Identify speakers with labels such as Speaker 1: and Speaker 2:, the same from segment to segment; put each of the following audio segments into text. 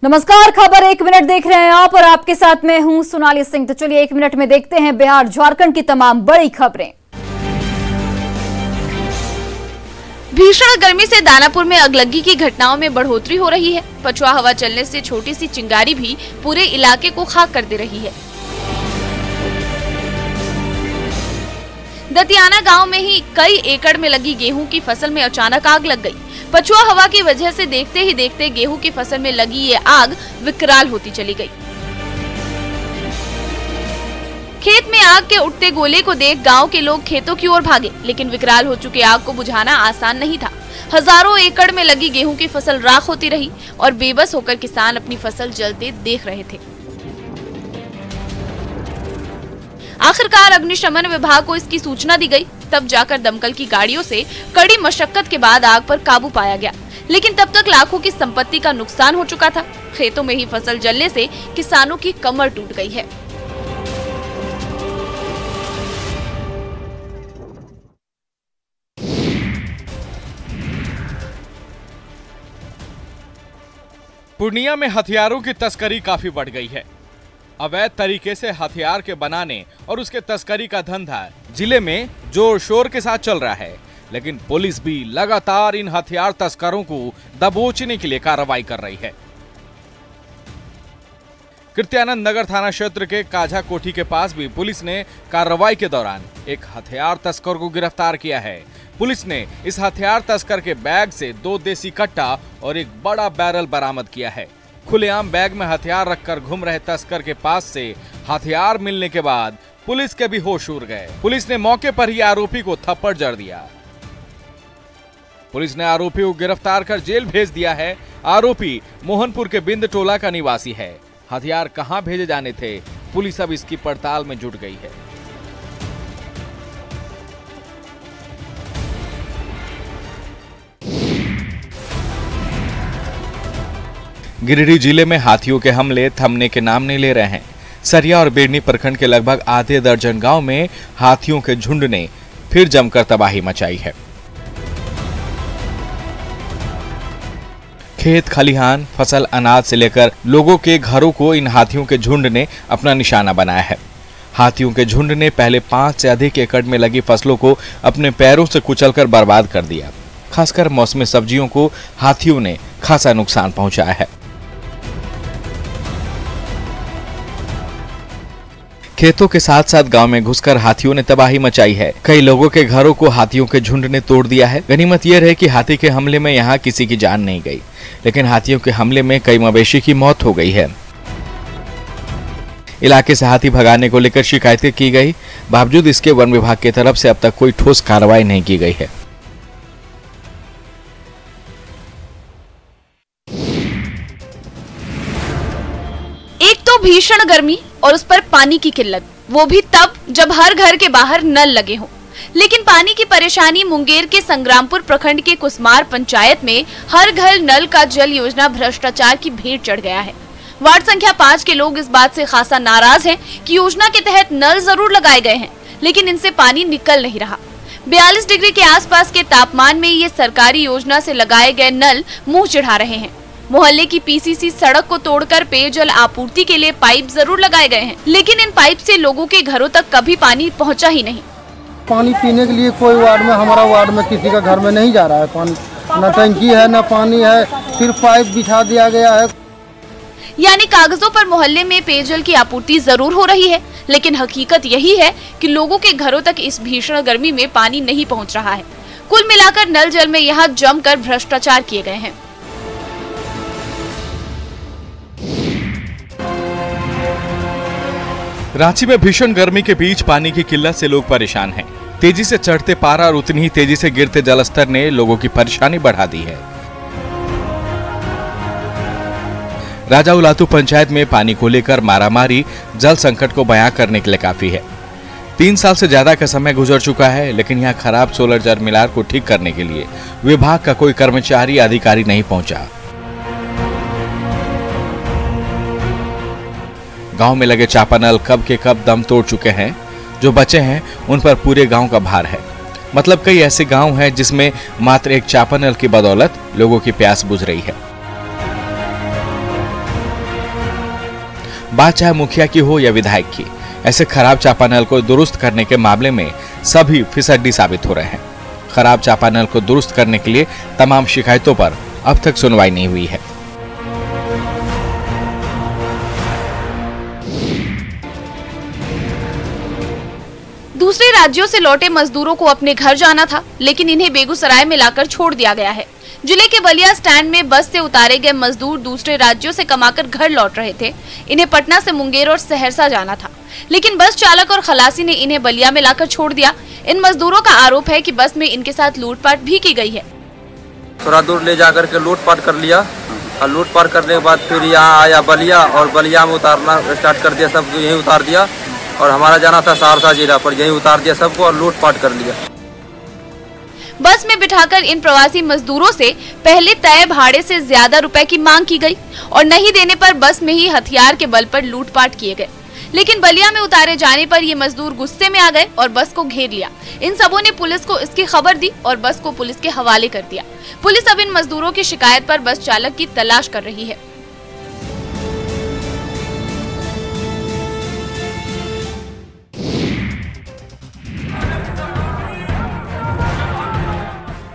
Speaker 1: नमस्कार, खबर 1 मिनट देख रहे हैं आप और आपके साथ मैं हूं सोनाली सिंह। तो चलिए 1 मिनट में देखते हैं बिहार झारखंड की तमाम बड़ी खबरें।
Speaker 2: भीषण गर्मी से दानापुर में अगलगी की घटनाओं में बढ़ोतरी हो रही है। पछुआ हवा चलने से छोटी सी चिंगारी भी पूरे इलाके को खाक कर दे रही है। दतियाना गांव में ही कई एकड़ में लगी गेहूं की फसल में अचानक आग लग गई। पछुआ हवा की वजह से देखते ही देखते गेहूं की फसल में लगी ये आग विकराल होती चली गई। खेत में आग के उठते गोले को देख गांव के लोग खेतों की ओर भागे, लेकिन विकराल हो चुके आग को बुझाना आसान नहीं था। हजारों एकड़ में लगी गेहूं की फसल राख होती रही और बेबस होकर किसान अपनी फसल जलते देख रहे थे। आखिरकार अग्निशमन विभाग को इसकी सूचना दी गई, तब जाकर दमकल की गाड़ियों से कड़ी मशक्कत के बाद आग पर काबू पाया गया। लेकिन तब तक लाखों की संपत्ति का नुकसान हो चुका था। खेतों में ही फसल जलने से किसानों की कमर टूट गई है।
Speaker 3: पूर्णिया में हथियारों की तस्करी काफी बढ़ गई है। अवैध तरीके से हथियार के बनाने और उसके तस्करी का धंधा जिले में जोर शोर के साथ चल रहा है, लेकिन पुलिस भी लगातार इन हथियार तस्करों को दबोचने के लिए कार्रवाई कर रही है। कृत्यानंद नगर थाना क्षेत्र के काझा कोठी के पास भी पुलिस ने कार्रवाई के दौरान एक हथियार तस्कर को गिरफ्तार किया है। पुलिस ने इस हथियार तस्कर के बैग से 2 देसी कट्टा और एक बड़ा बैरल बरामद किया है। खुलेआम बैग में हथियार रखकर घूम रहे तस्कर के पास से हथियार मिलने के बाद पुलिस के भी होश उड़ गए। पुलिस ने मौके पर ही आरोपी को थप्पड़ जड़ दिया। पुलिस ने आरोपी को गिरफ्तार कर जेल भेज दिया है। आरोपी मोहनपुर के बिंद टोला का निवासी है। हथियार कहां भेजे जाने थे, पुलिस अब इसकी पड़ताल में जुट गई है। गिरिडीह जिले में हाथियों के हमले थमने के नाम नहीं ले रहे हैं। सरिया और बेड़नी प्रखंड के लगभग आधे दर्जन गांव में हाथियों के झुंड ने फिर जमकर तबाही मचाई है। खेत खलिहान, फसल, अनाज से लेकर लोगों के घरों को इन हाथियों के झुंड ने अपना निशाना बनाया है। हाथियों के झुंड ने पहले 5 से अधिक एकड़ में लगी फसलों को अपने पैरों से कुचलकर बर्बाद कर दिया। खासकर मौसमी सब्जियों को हाथियों ने खासा नुकसान पहुंचाया है। खेतों के साथ साथ गांव में घुसकर हाथियों ने तबाही मचाई है। कई लोगों के घरों को हाथियों के झुंड ने तोड़ दिया है। गनीमत यह रही कि हाथी के हमले में यहां किसी की जान नहीं गई, लेकिन हाथियों के हमले में कई मवेशी की मौत हो गई है। इलाके से हाथी भगाने को लेकर शिकायतें की गई, बावजूद इसके वन विभाग की तरफ से अब तक कोई ठोस कार्रवाई नहीं की गई है।
Speaker 2: एक तो भीषण गर्मी और उस पर पानी की किल्लत, वो भी तब जब हर घर के बाहर नल लगे हों। लेकिन पानी की परेशानी मुंगेर के संग्रामपुर प्रखंड के कुसमार पंचायत में हर घर नल का जल योजना भ्रष्टाचार की भेंट चढ़ गया है। वार्ड संख्या 5 के लोग इस बात से खासा नाराज हैं कि योजना के तहत नल जरूर लगाए गए हैं, लेकिन इनसे पानी निकल नहीं रहा। 42 डिग्री के आसपास के तापमान में ये सरकारी योजना से लगाए गए नल मुंह चिढ़ा रहे हैं। मोहल्ले की पीसीसी सड़क को तोड़कर पेयजल आपूर्ति के लिए पाइप जरूर लगाए गए हैं, लेकिन इन पाइप से लोगों के घरों तक कभी पानी पहुंचा ही नहीं।
Speaker 4: पानी पीने के लिए कोई वार्ड में, हमारा वार्ड में किसी का घर में नहीं जा रहा है पानी। न टंकी है न पानी है, सिर्फ पाइप बिछा दिया गया है।
Speaker 2: यानी कागजों पर मोहल्ले में पेयजल की आपूर्ति जरूर हो रही है, लेकिन हकीकत यही है कि लोगों के घरों तक इस भीषण गर्मी में पानी नहीं पहुँच रहा है। कुल मिलाकर नल जल में यहाँ जमकर भ्रष्टाचार किए गए हैं।
Speaker 3: रांची में भीषण गर्मी के बीच पानी की किल्लत से लोग परेशान हैं। तेजी से चढ़ते पारा और उतनी ही तेजी से गिरते जलस्तर ने लोगों की परेशानी बढ़ा दी है। राजा उलातू पंचायत में पानी को लेकर मारामारी जल संकट को बयां करने के लिए काफी है। 3 साल से ज्यादा का समय गुजर चुका है, लेकिन यहाँ खराब सोलर जल मीनार को ठीक करने के लिए विभाग का कोई कर्मचारी अधिकारी नहीं पहुंचा। गांव में लगे चापानल कब के कब दम तोड़ चुके हैं। जो बचे हैं उन पर पूरे गांव का भार है। मतलब कई ऐसे गांव हैं जिसमें मात्र एक चापानल की बदौलत लोगों की प्यास बुझ रही है। बात चाहे मुखिया की हो या विधायक की। ऐसे खराब चापानल को दुरुस्त करने के मामले में सभी फिसड्डी साबित हो रहे हैं। खराब चापानल को दुरुस्त करने के लिए तमाम शिकायतों पर अब तक सुनवाई नहीं हुई है।
Speaker 2: दूसरे राज्यों से लौटे मजदूरों को अपने घर जाना था, लेकिन इन्हें बेगूसराय में लाकर छोड़ दिया गया है। जिले के बलिया स्टैंड में बस से उतारे गए मजदूर दूसरे राज्यों से कमाकर घर लौट रहे थे। इन्हें पटना से मुंगेर और सहरसा जाना था, लेकिन बस चालक और खलासी ने इन्हें बलिया में लाकर छोड़ दिया। इन मजदूरों का आरोप है कि बस में इनके साथ लूटपाट भी की गई है।
Speaker 5: थोड़ा दूर ले जाकर के लूटपाट कर लिया और लूटपाट करने के बाद फिर यहाँ आया बलिया और बलिया में उतारना स्टार्ट कर दिया। सबको यहीं उतार दिया और हमारा जाना था सहरसा जिला पर, यहीं उतार दिया सबको और लूटपाट कर लिया।
Speaker 2: बस में बिठाकर इन प्रवासी मजदूरों से पहले तय भाड़े से ज्यादा रुपए की मांग की गई और नहीं देने पर बस में ही हथियार के बल पर लूटपाट किए गए। लेकिन बलिया में उतारे जाने पर ये मजदूर गुस्से में आ गए और बस को घेर लिया। इन सबों ने पुलिस को इसकी खबर दी और बस को पुलिस के हवाले कर दिया। पुलिस अब इन मजदूरों की शिकायत पर बस चालक की तलाश कर रही है।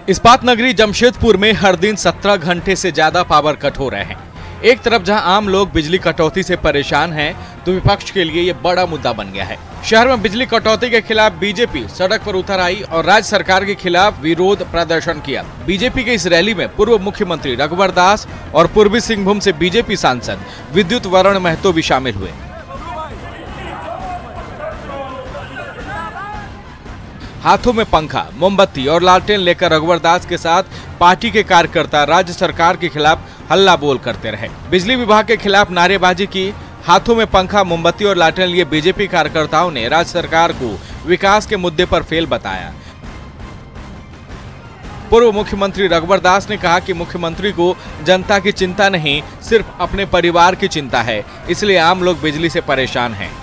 Speaker 3: इस्पात नगरी जमशेदपुर में हर दिन 17 घंटे से ज्यादा पावर कट हो रहे हैं। एक तरफ जहां आम लोग बिजली कटौती से परेशान हैं, तो विपक्ष के लिए ये बड़ा मुद्दा बन गया है। शहर में बिजली कटौती के खिलाफ बीजेपी सड़क पर उतर आई और राज्य सरकार के खिलाफ विरोध प्रदर्शन किया। बीजेपी के इस रैली में पूर्व मुख्यमंत्री रघुवर दास और पूर्वी सिंहभूम से बीजेपी सांसद विद्युत वरण महतो भी शामिल हुए। हाथों में पंखा, मोमबत्ती और लालटेन लेकर रघुवर दास के साथ पार्टी के कार्यकर्ता राज्य सरकार के खिलाफ हल्ला बोल करते रहे। बिजली विभाग के खिलाफ नारेबाजी की। हाथों में पंखा, मोमबत्ती और लालटेन लिए बीजेपी कार्यकर्ताओं ने राज्य सरकार को विकास के मुद्दे पर फेल बताया। पूर्व मुख्यमंत्री रघुवर दास ने कहा कि मुख्यमंत्री को जनता की चिंता नहीं, सिर्फ अपने परिवार की चिंता है, इसलिए आम लोग बिजली से परेशान हैं।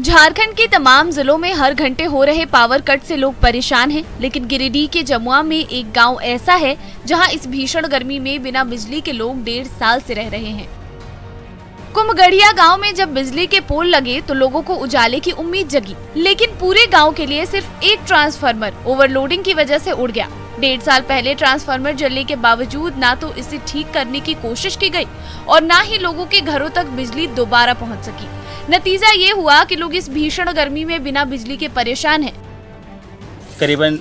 Speaker 2: झारखंड के तमाम जिलों में हर घंटे हो रहे पावर कट से लोग परेशान हैं, लेकिन गिरिडीह के जमुआ में एक गांव ऐसा है जहां इस भीषण गर्मी में बिना बिजली के लोग 1.5 साल से रह रहे हैं। कुमगढ़िया गांव में जब बिजली के पोल लगे तो लोगों को उजाले की उम्मीद जगी, लेकिन पूरे गांव के लिए सिर्फ एक ट्रांसफार्मर ओवरलोडिंग की वजह से उड़ गया। 1.5 साल पहले ट्रांसफार्मर जलने के बावजूद ना तो इसे ठीक करने की कोशिश की गई और ना ही लोगों के घरों तक बिजली दोबारा पहुंच सकी। नतीजा ये हुआ कि लोग इस भीषण गर्मी में बिना बिजली के परेशान हैं।
Speaker 6: करीबन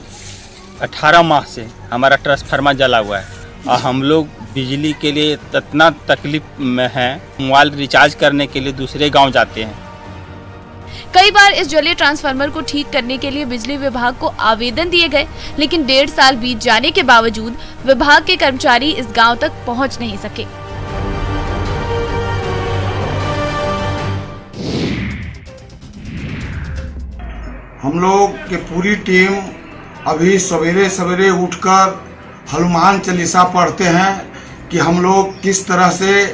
Speaker 6: 18 माह से हमारा ट्रांसफार्मर जला हुआ है और हम लोग बिजली के लिए इतना तकलीफ में हैं। मोबाइल रिचार्ज करने के लिए दूसरे गांव जाते हैं।
Speaker 2: कई बार इस जले ट्रांसफार्मर को ठीक करने के लिए बिजली विभाग को आवेदन दिए गए, लेकिन 1.5 साल बीत जाने के बावजूद विभाग के कर्मचारी इस गांव तक पहुंच नहीं सके।
Speaker 7: हम लोग की पूरी टीम अभी सवेरे सवेरे उठकर हनुमान चालीसा पढ़ते हैं कि हम लोग किस तरह से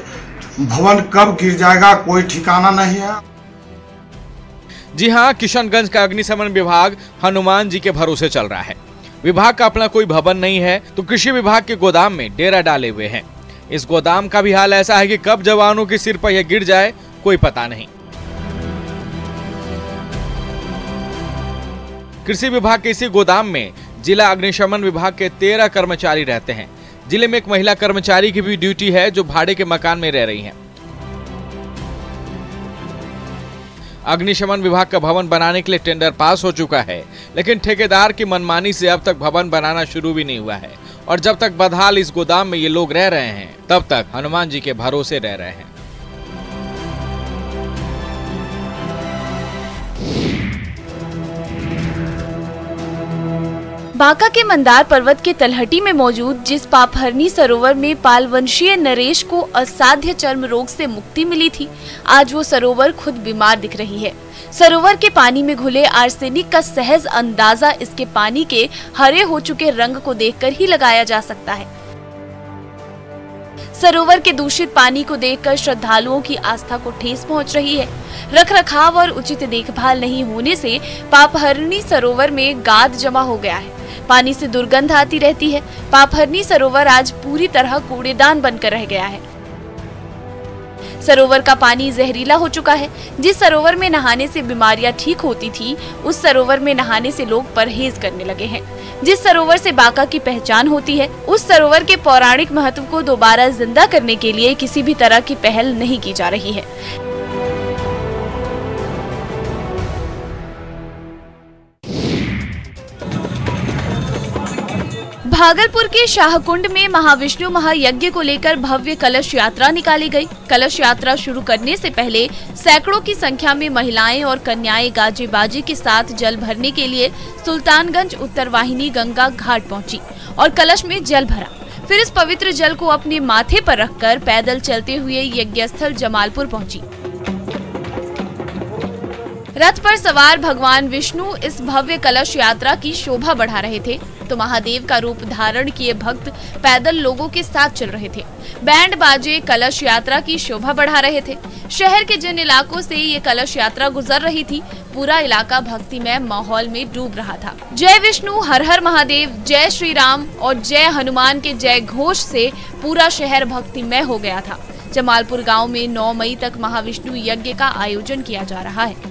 Speaker 7: भवन कब गिर जाएगा कोई ठिकाना नहीं है।
Speaker 3: जी हां, किशनगंज का अग्निशमन विभाग हनुमान जी के भरोसे चल रहा है। विभाग का अपना कोई भवन नहीं है तो कृषि विभाग के गोदाम में डेरा डाले हुए हैं। इस गोदाम का भी हाल ऐसा है कि कब जवानों के सिर पर यह गिर जाए कोई पता नहीं। कृषि विभाग के इसी गोदाम में जिला अग्निशमन विभाग के 13 कर्मचारी रहते हैं। जिले में एक महिला कर्मचारी की भी ड्यूटी है जो भाड़े के मकान में रह रही हैं। अग्निशमन विभाग का भवन बनाने के लिए टेंडर पास हो चुका है, लेकिन ठेकेदार की मनमानी से अब तक भवन बनाना शुरू भी नहीं हुआ है और जब तक बदहाल इस गोदाम में ये लोग रह रहे हैं तब तक हनुमान जी के भरोसे रह रहे हैं।
Speaker 2: बांका के मंदार पर्वत के तलहटी में मौजूद जिस पापहरनी सरोवर में पालवंशीय नरेश को असाध्य चर्म रोग से मुक्ति मिली थी, आज वो सरोवर खुद बीमार दिख रही है। सरोवर के पानी में घुले आर्सेनिक का सहज अंदाजा इसके पानी के हरे हो चुके रंग को देखकर ही लगाया जा सकता है। सरोवर के दूषित पानी को देखकर श्रद्धालुओं की आस्था को ठेस पहुंच रही है। रखरखाव और उचित देखभाल नहीं होने से पापहरनी सरोवर में गाद जमा हो गया है। पानी से दुर्गंध आती रहती है। पापहरनी सरोवर आज पूरी तरह कूड़ेदान बनकर रह गया है। सरोवर का पानी जहरीला हो चुका है। जिस सरोवर में नहाने से बीमारियां ठीक होती थी, उस सरोवर में नहाने से लोग परहेज करने लगे हैं। जिस सरोवर से बांका की पहचान होती है, उस सरोवर के पौराणिक महत्व को दोबारा जिंदा करने के लिए किसी भी तरह की पहल नहीं की जा रही है। भागलपुर के शाहकुंड में महाविष्णु महायज्ञ को लेकर भव्य कलश यात्रा निकाली गई। कलश यात्रा शुरू करने से पहले सैकड़ों की संख्या में महिलाएं और कन्याएं गाजे बाजे के साथ जल भरने के लिए सुल्तानगंज उत्तरवाहिनी गंगा घाट पहुंची और कलश में जल भरा। फिर इस पवित्र जल को अपने माथे पर रखकर पैदल चलते हुए यज्ञस्थल जमालपुर पहुंची। रथ पर सवार भगवान विष्णु इस भव्य कलश यात्रा की शोभा बढ़ा रहे थे, तो महादेव का रूप धारण किए भक्त पैदल लोगों के साथ चल रहे थे। बैंड बाजे कलश यात्रा की शोभा बढ़ा रहे थे। शहर के जिन इलाकों से ये कलश यात्रा गुजर रही थी, पूरा इलाका भक्तिमय माहौल में डूब रहा था। जय विष्णु, हर हर महादेव, जय श्री राम और जय हनुमान के जय घोष से पूरा शहर भक्तिमय हो गया था। जमालपुर गांव में 9 मई तक महाविष्णु यज्ञ का आयोजन किया जा रहा है।